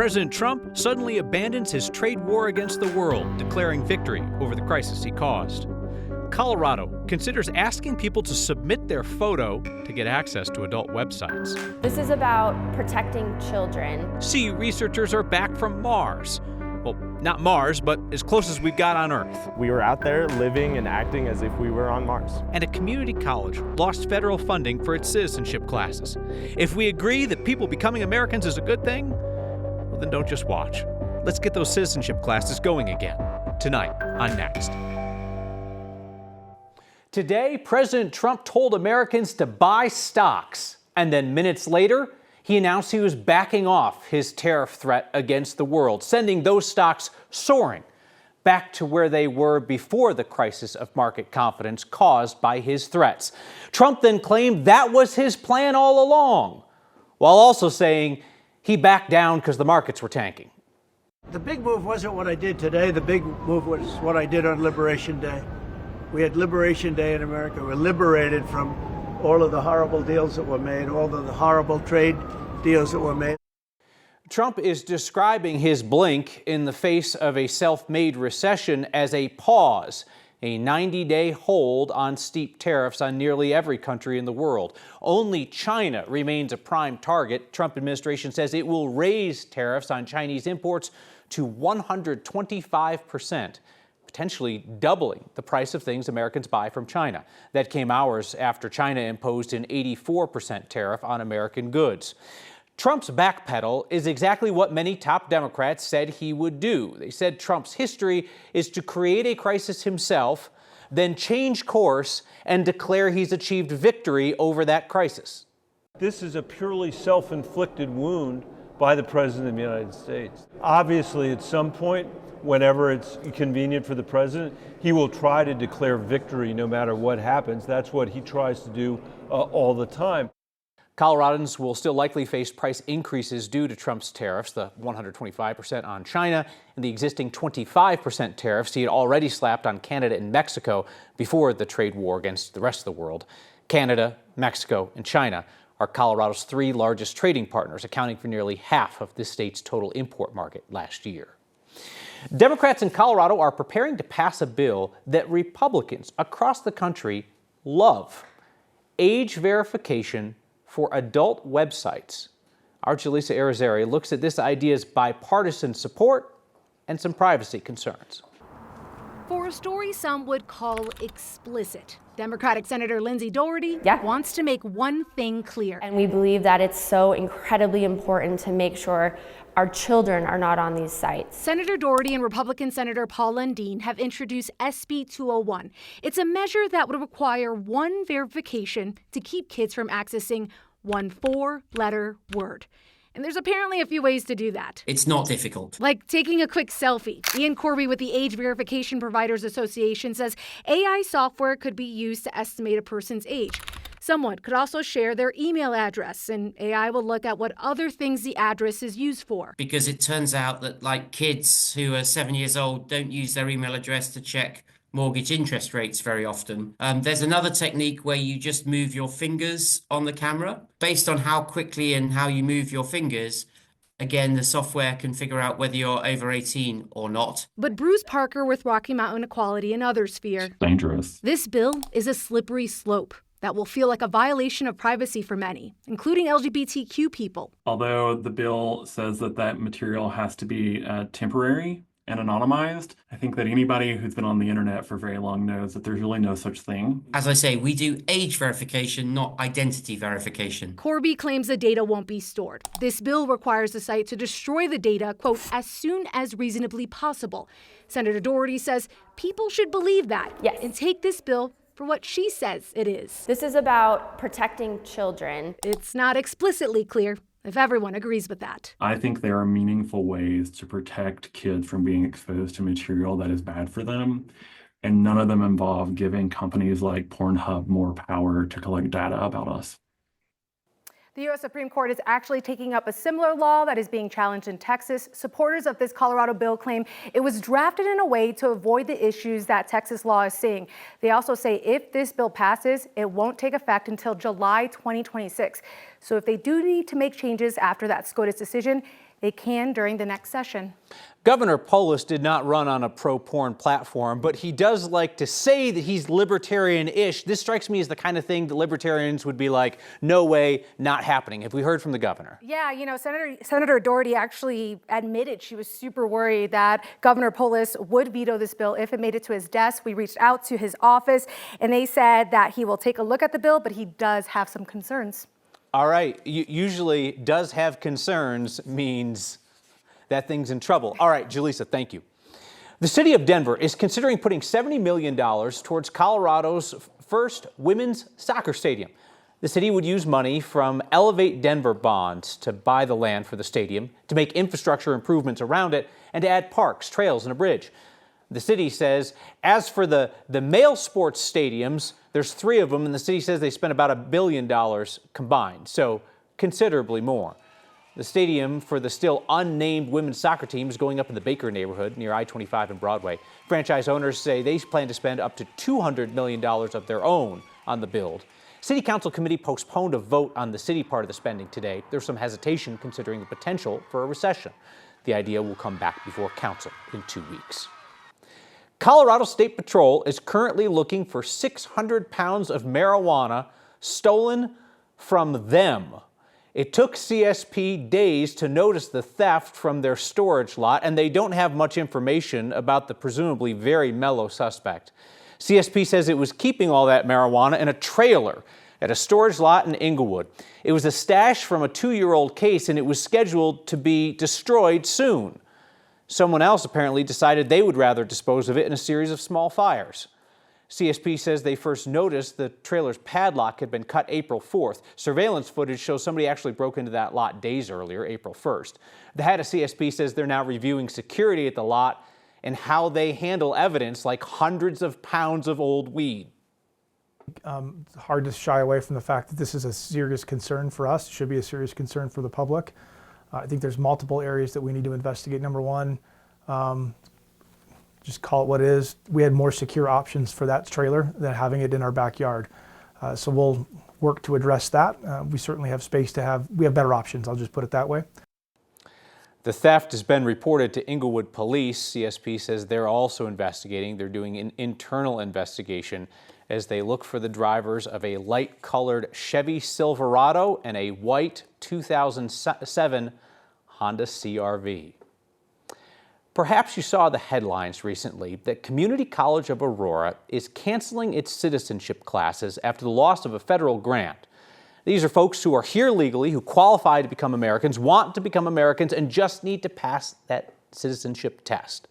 President Trump suddenly abandons his trade war against the world, declaring victory over the crisis he caused. Colorado considers asking people to submit their photo to get access to adult websites. This is about protecting children. CU researchers are back from Mars. Well, not Mars, but as close as we've got on Earth. We were out there living and acting as if we were on Mars. And a community college lost federal funding for its citizenship classes. If we agree that people becoming Americans is a good thing, well, then don't just watch. Let's get those citizenship classes going again. Tonight on Next. Today, President Trump told Americans to buy stocks, and then minutes later, he announced he was backing off his tariff threat against the world, sending those stocks soaring back to where they were before the crisis of market confidence caused by his threats. Trump then claimed that was his plan all along, while also saying he backed down because the markets were tanking. The big move wasn't what I did today. The big move was what I did on Liberation Day. We had Liberation Day in America. We're liberated from all of the horrible deals that were made, all of the horrible trade deals that were made. Trump is describing his blink in the face of a self-made recession as a pause, a 90-day hold on steep tariffs on nearly every country in the world. Only China remains a prime target. Trump administration says it will raise tariffs on Chinese imports to 125%. Potentially doubling the price of things Americans buy from China. That came hours after China imposed an 84% tariff on American goods. Trump's backpedal is exactly what many top Democrats said he would do. They said Trump's history is to create a crisis himself, then change course and declare he's achieved victory over that crisis. This is a purely self-inflicted wound by the President of the United States. Obviously, at some point, whenever it's convenient for the president, he will try to declare victory no matter what happens. That's what he tries to do all the time. Coloradans will still likely face price increases due to Trump's tariffs, the 125% on China and the existing 25% tariffs he had already slapped on Canada and Mexico before the trade war against the rest of the world. Canada, Mexico, and China are Colorado's three largest trading partners, accounting for nearly half of the state's total import market last year. Democrats in Colorado are preparing to pass a bill that Republicans across the country love: age verification for adult websites. Our Jaleesa Arizari looks at this idea's bipartisan support and some privacy concerns. For a story some would call explicit, Democratic Senator Lindsay Doherty wants to make one thing clear. And we believe that it's so incredibly important to make sure our children are not on these sites. Senator Doherty and Republican Senator Paul Lundeen have introduced SB 201. It's a measure that would require one verification to keep kids from accessing one four-letter word. And there's apparently a few ways to do that. It's not difficult. Like taking a quick selfie. Ian Corby with the Age Verification Providers Association says AI software could be used to estimate a person's age. Someone could also share their email address, and AI will look at what other things the address is used for. Because it turns out that, like, kids who are 7 years old don't use their email address to check mortgage interest rates very often. There's another technique where you just move your fingers on the camera. Based on how quickly and how you move your fingers, again, the software can figure out whether you're over 18 or not. But Bruce Parker with Rocky Mountain Equality and others fear dangerous. This bill is a slippery slope that will feel like a violation of privacy for many, including LGBTQ people. Although the bill says that material has to be temporary and anonymized, I think that anybody who's been on the internet for very long knows that there's really no such thing. As I say, we do age verification, not identity verification. Corby claims the data won't be stored. This bill requires the site to destroy the data, quote, as soon as reasonably possible. Senator Doherty says people should believe that and take this bill for what she says it is. This is about protecting children. It's not explicitly clear if everyone agrees with that. I think there are meaningful ways to protect kids from being exposed to material that is bad for them, and none of them involve giving companies like Pornhub more power to collect data about us. The U.S. Supreme Court is actually taking up a similar law that is being challenged in Texas. Supporters of this Colorado bill claim it was drafted in a way to avoid the issues that Texas law is seeing. They also say if this bill passes, it won't take effect until July 2026. So if they do need to make changes after that SCOTUS decision, It can during the next session. Governor Polis did not run on a pro-porn platform, but he does like to say that he's libertarian-ish. This strikes me as the kind of thing that libertarians would be like, no way, not happening. Have we heard from the governor? Yeah, you know, Senator Doherty actually admitted she was super worried that Governor Polis would veto this bill if it made it to his desk. We reached out to his office, and they said that he will take a look at the bill, but he does have some concerns. All right, usually does have concerns means that thing's in trouble. All right, Jaleesa, thank you. The city of Denver is considering putting $70 million towards Colorado's first women's soccer stadium. The city would use money from Elevate Denver bonds to buy the land for the stadium, to make infrastructure improvements around it, and to add parks, trails, and a bridge. The city says, as for the male sports stadiums, there's 3 of them, and the city says they spent about $1 billion combined, so considerably more. The stadium for the still unnamed women's soccer team is going up in the Baker neighborhood near I-25 and Broadway. Franchise owners say they plan to spend up to $200 million of their own on the build. City Council committee postponed a vote on the city part of the spending today. There's some hesitation considering the potential for a recession. The idea will come back before council in 2 weeks. Colorado State Patrol is currently looking for 600 pounds of marijuana stolen from them. It took CSP days to notice the theft from their storage lot, and they don't have much information about the presumably very mellow suspect. CSP says it was keeping all that marijuana in a trailer at a storage lot in Inglewood. It was a stash from a 2-year-old case, and it was scheduled to be destroyed soon. Someone else apparently decided they would rather dispose of it in a series of small fires. CSP says they first noticed the trailer's padlock had been cut April 4th. Surveillance footage shows somebody actually broke into that lot days earlier, April 1st. The head of CSP says they're now reviewing security at the lot and how they handle evidence like hundreds of pounds of old weed. It's hard to shy away from the fact that this is a serious concern for us. It should be a serious concern for the public. I think there's multiple areas that we need to investigate. Number one, just call it what it is. We had more secure options for that trailer than having it in our backyard. So we'll work to address that. We certainly have space to we have better options, I'll just put it that way. The theft has been reported to Inglewood Police. CSP says they're also investigating. They're doing an internal investigation as they look for the drivers of a light-colored Chevy Silverado and a white 2007 Honda CR-V. Perhaps you saw the headlines recently that Community College of Aurora is canceling its citizenship classes after the loss of a federal grant. These are folks who are here legally, who qualify to become Americans, want to become Americans, and just need to pass that citizenship test.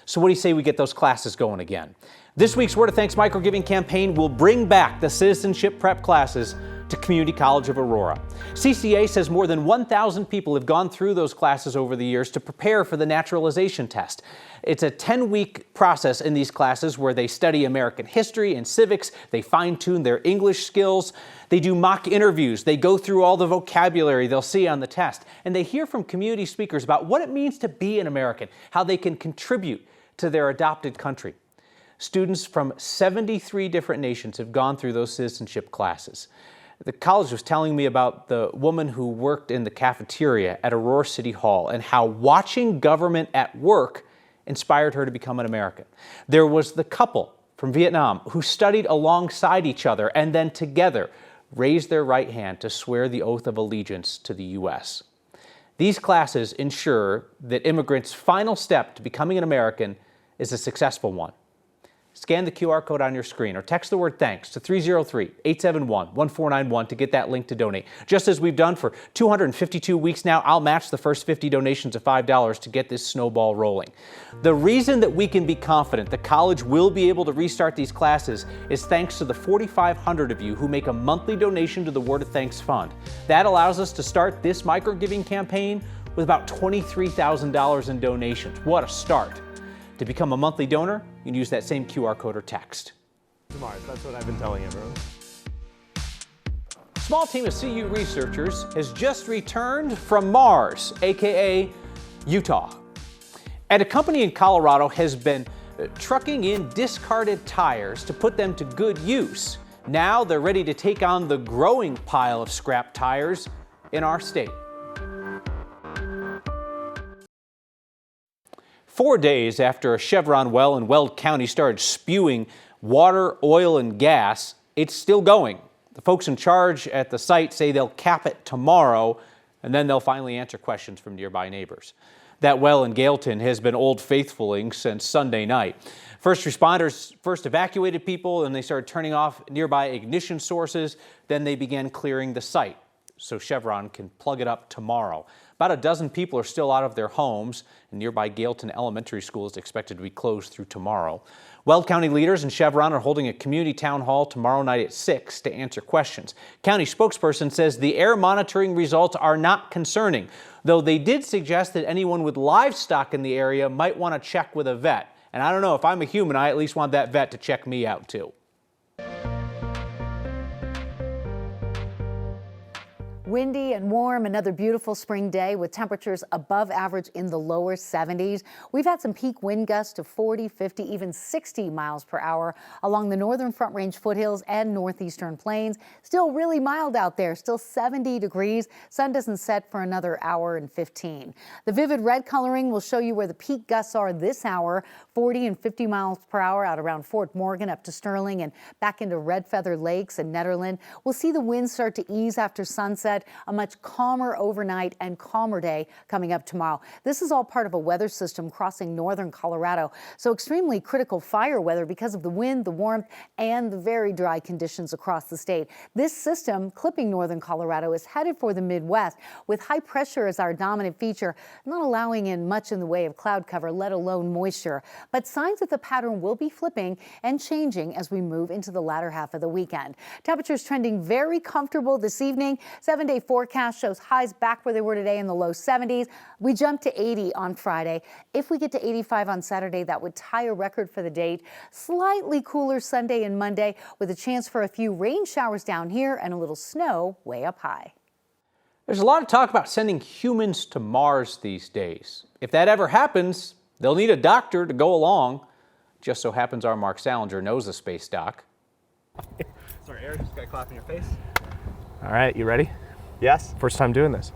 So what do you say we get those classes going again? This week's Word of Thanks microgiving campaign will bring back the citizenship prep classes to Community College of Aurora. CCA says more than 1,000 people have gone through those classes over the years to prepare for the naturalization test. It's a 10-week process in these classes where they study American history and civics, they fine-tune their English skills, they do mock interviews, they go through all the vocabulary they'll see on the test, and they hear from community speakers about what it means to be an American, how they can contribute to their adopted country. Students from 73 different nations have gone through those citizenship classes. The college was telling me about the woman who worked in the cafeteria at Aurora City Hall and how watching government at work inspired her to become an American. There was the couple from Vietnam who studied alongside each other and then together raised their right hand to swear the oath of allegiance to the U.S. These classes ensure that immigrants' final step to becoming an American is a successful one. Scan the QR code on your screen or text the word THANKS to 303-871-1491 to get that link to donate. Just as we've done for 252 weeks now, I'll match the first 50 donations of $5 to get this snowball rolling. The reason that we can be confident the college will be able to restart these classes is thanks to the 4,500 of you who make a monthly donation to the Word of Thanks Fund. That allows us to start this micro-giving campaign with about $23,000 in donations. What a start. To become a monthly donor, you can use that same QR code or text. Mars, that's what I've been telling everyone. A small team of CU researchers has just returned from Mars, aka Utah. And a company in Colorado has been trucking in discarded tires to put them to good use. Now they're ready to take on the growing pile of scrap tires in our state. 4 days after a Chevron well in Weld County started spewing water, oil, and gas, it's still going. The folks in charge at the site say they'll cap it tomorrow, and then they'll finally answer questions from nearby neighbors. That well in Gailton has been Old Faithfuling since Sunday night. First responders first evacuated people, and they started turning off nearby ignition sources. Then they began clearing the site so Chevron can plug it up tomorrow. About a dozen people are still out of their homes, and nearby Gailton Elementary School is expected to be closed through tomorrow. Weld County leaders and Chevron are holding a community town hall tomorrow night at 6 to answer questions. County spokesperson says the air monitoring results are not concerning, though they did suggest that anyone with livestock in the area might want to check with a vet. And I don't know, if I'm a human, I at least want that vet to check me out too. Windy and warm, another beautiful spring day with temperatures above average in the lower 70s. We've had some peak wind gusts to 40, 50, even 60 miles per hour along the northern Front Range foothills and northeastern plains. Still really mild out there, still 70 degrees. Sun doesn't set for another hour and 15. The vivid red coloring will show you where the peak gusts are this hour, 40 and 50 miles per hour out around Fort Morgan up to Sterling and back into Red Feather Lakes and Netherland. We'll see the winds start to ease after sunset. A much calmer overnight and calmer day coming up tomorrow. This is all part of a weather system crossing northern Colorado, so extremely critical fire weather because of the wind, the warmth, and the very dry conditions across the state. This system clipping northern Colorado is headed for the Midwest with high pressure as our dominant feature, not allowing in much in the way of cloud cover, let alone moisture. But signs that the pattern will be flipping and changing as we move into the latter half of the weekend. Temperatures trending very comfortable this evening. 7-day forecast shows highs back where they were today in the low 70s. We jumped to 80 on Friday. If we get to 85 on Saturday, that would tie a record for the date. Slightly cooler Sunday and Monday with a chance for a few rain showers down here and a little snow way up high. There's a lot of talk about sending humans to Mars these days. If that ever happens, they'll need a doctor to go along. Just so happens our Mark Salinger knows the space doc. Sorry, Eric, just gotta clap in your face. All right, you ready? Yes, first time doing this.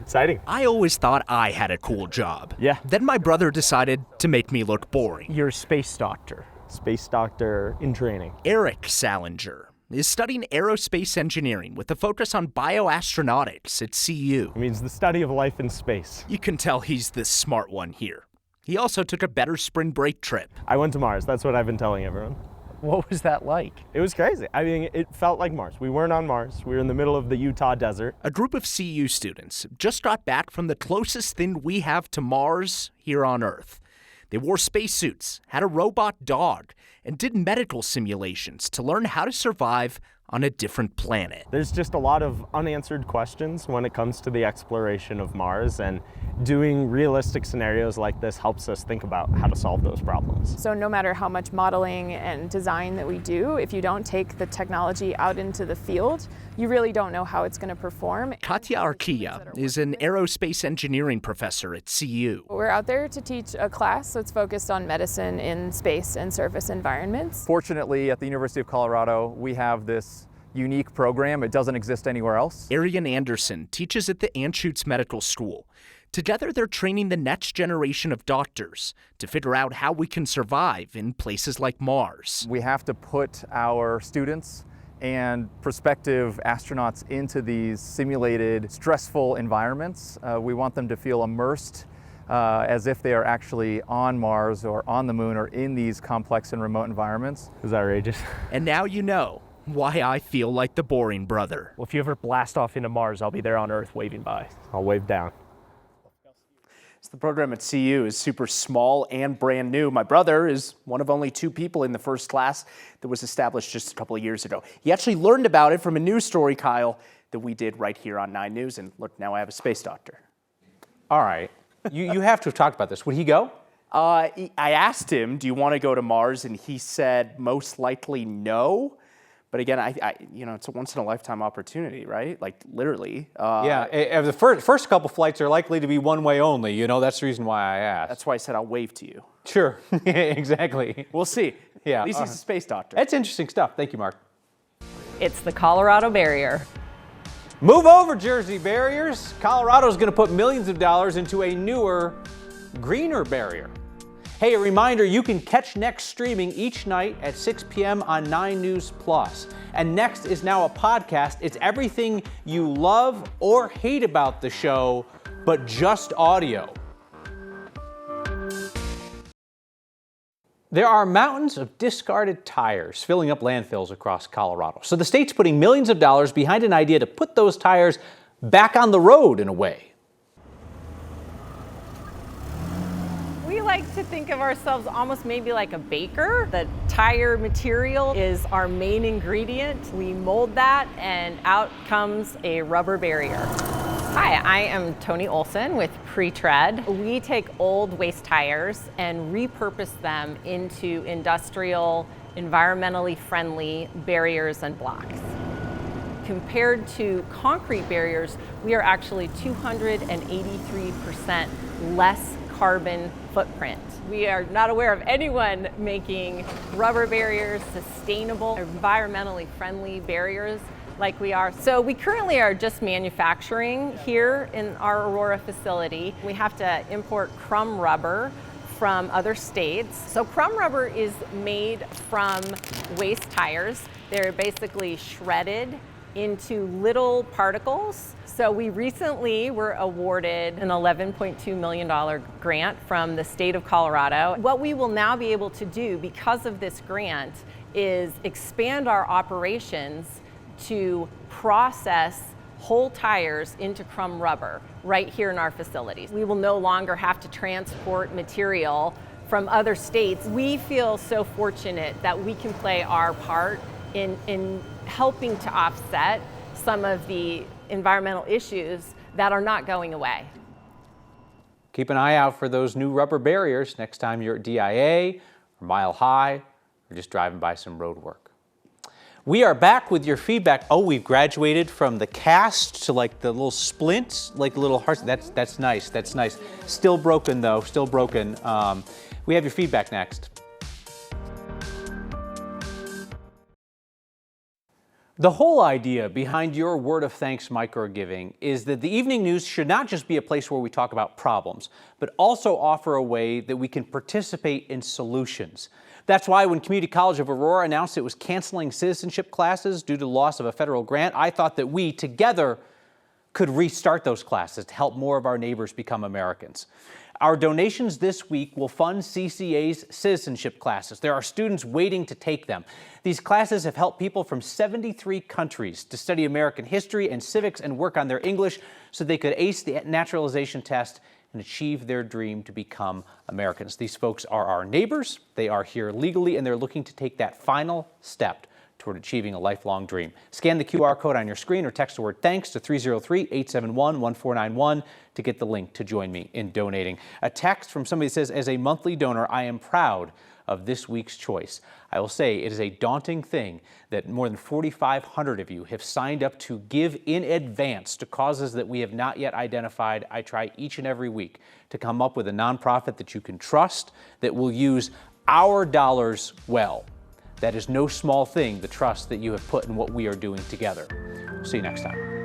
Exciting. I always thought I had a cool job. Yeah. Then my brother decided to make me look boring. You're a space doctor. Space doctor in training. Eric Salinger is studying aerospace engineering with a focus on bioastronautics at CU. It means the study of life in space. You can tell he's the smart one here. He also took a better spring break trip. I went to Mars. That's what I've been telling everyone. What was that like? It was crazy. I mean, it felt like Mars. We weren't on Mars. We were in the middle of the Utah desert. A group of CU students just got back from the closest thing we have to Mars here on Earth. They wore spacesuits, had a robot dog, and did medical simulations to learn how to survive on a different planet. There's just a lot of unanswered questions when it comes to the exploration of Mars, and doing realistic scenarios like this helps us think about how to solve those problems. So no matter how much modeling and design that we do, if you don't take the technology out into the field, you really don't know how it's going to perform. Katya Arkia is an aerospace engineering professor at CU. We're out there to teach a class that's focused on medicine in space and surface environments. Fortunately, at the University of Colorado, we have this unique program. It doesn't exist anywhere else. Arian Anderson teaches at the Anschutz Medical School. Together, they're training the next generation of doctors to figure out how we can survive in places like Mars. We have to put our students and prospective astronauts into these simulated, stressful environments. We want them to feel immersed as if they are actually on Mars or on the moon or in these complex and remote environments. It was outrageous. And now you know why I feel like the boring brother. Well, if you ever blast off into Mars, I'll be there on Earth waving by. I'll wave down. So the program at CU is super small and brand new. My brother is one of only 2 people in the first class that was established just a couple of years ago. He actually learned about it from a news story, Kyle, that we did right here on 9 News. And look, now I have a space doctor. All right. You have to have talked about this. Would he go? I asked him, do you want to go to Mars? And he said, most likely no. But again, it's a once-in-a-lifetime opportunity, right? Like, literally. Yeah, the first couple flights are likely to be one-way only. That's the reason why I asked. That's why I said I'll wave to you. Sure, exactly. We'll see. Yeah, at least he's a space doctor. That's interesting stuff. Thank you, Mark. It's the Colorado barrier. Move over, Jersey barriers. Colorado's going to put millions of dollars into a newer, greener barrier. Hey, a reminder, you can catch Next streaming each night at 6 p.m. on 9 News Plus. And Next is now a podcast. It's everything you love or hate about the show, but just audio. There are mountains of discarded tires filling up landfills across Colorado. So the state's putting millions of dollars behind an idea to put those tires back on the road in a way. We like to think of ourselves almost maybe like a baker. The tire material is our main ingredient. We mold that and out comes a rubber barrier. Hi, I am Tony Olson with Pre-Tread. We take old waste tires and repurpose them into industrial, environmentally friendly barriers and blocks. Compared to concrete barriers, we are actually 283% less carbon footprint. We are not aware of anyone making rubber barriers, sustainable, environmentally friendly barriers like we are. So we currently are just manufacturing here in our Aurora facility. We have to import crumb rubber from other states. So crumb rubber is made from waste tires. They're basically shredded into little particles. So we recently were awarded an $11.2 million grant from the state of Colorado. What we will now be able to do because of this grant is expand our operations to process whole tires into crumb rubber right here in our facilities. We will no longer have to transport material from other states. We feel so fortunate that we can play our part in helping to offset some of the environmental issues that are not going away. Keep an eye out for those new rubber barriers next time you're at DIA or Mile High or just driving by some road work. We are back with your feedback. Oh, we've graduated from the cast to like the little splints, like little hearts. That's nice. That's nice. Still broken though. Still broken. We have your feedback next. The whole idea behind your Word of Thanks microgiving is that the evening news should not just be a place where we talk about problems, but also offer a way that we can participate in solutions. That's why when Community College of Aurora announced it was canceling citizenship classes due to the loss of a federal grant, I thought that we, together, could restart those classes to help more of our neighbors become Americans. Our donations this week will fund CCA's citizenship classes. There are students waiting to take them. These classes have helped people from 73 countries to study American history and civics and work on their English so they could ace the naturalization test and achieve their dream to become Americans. These folks are our neighbors. They are here legally, and they're looking to take that final step toward achieving a lifelong dream. Scan the QR code on your screen or text the word THANKS to 303-871-1491 to get the link to join me in donating. A text from somebody that says, as a monthly donor, I am proud of this week's choice. I will say it is a daunting thing that more than 4,500 of you have signed up to give in advance to causes that we have not yet identified. I try each and every week to come up with a nonprofit that you can trust, that will use our dollars well. That is no small thing, the trust that you have put in what we are doing together. See you next time.